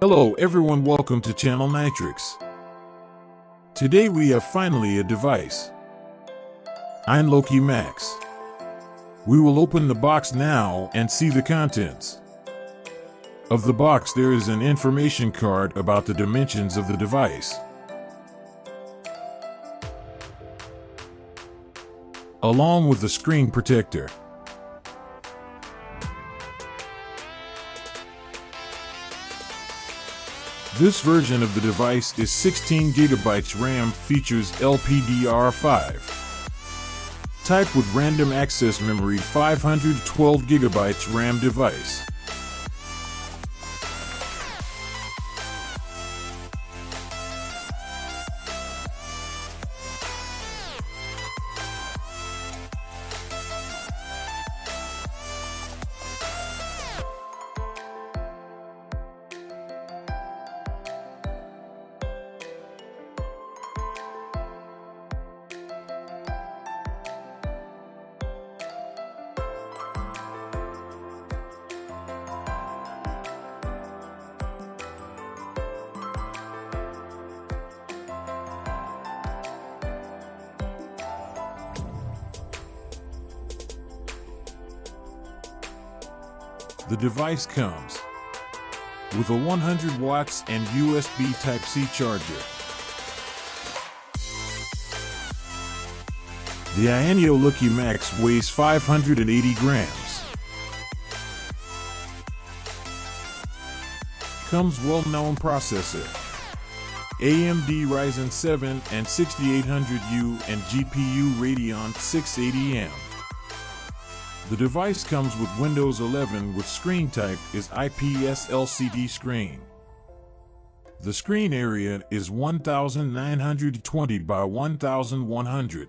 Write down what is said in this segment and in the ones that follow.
Hello everyone, welcome to Channel Nitrix. Today we have finally a device. I'm Loki Max. We will open the box now and see the contents. Of the box there is an information card about the dimensions of the device, along with the screen protector. This version of the device is 16 GB RAM, features LPDDR5. Type with random access memory, 512 GB RAM device. The device comes with a 100 watts and USB Type-C charger. The AMD Loki Max weighs 580 grams. Comes well-known processor, AMD Ryzen7 and 6800U and GPU Radeon 680M. The device comes with Windows 11 with screen type is IPS LCD screen. The screen area is 1920 by 1100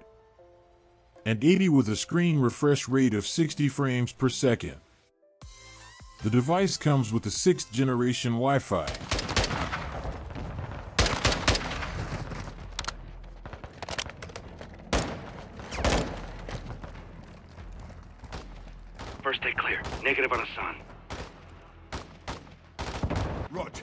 and 80 with a screen refresh rate of 60 frames per second. The device comes with the 6th generation Wi-Fi. First take clear. Negative on a sun. Roger.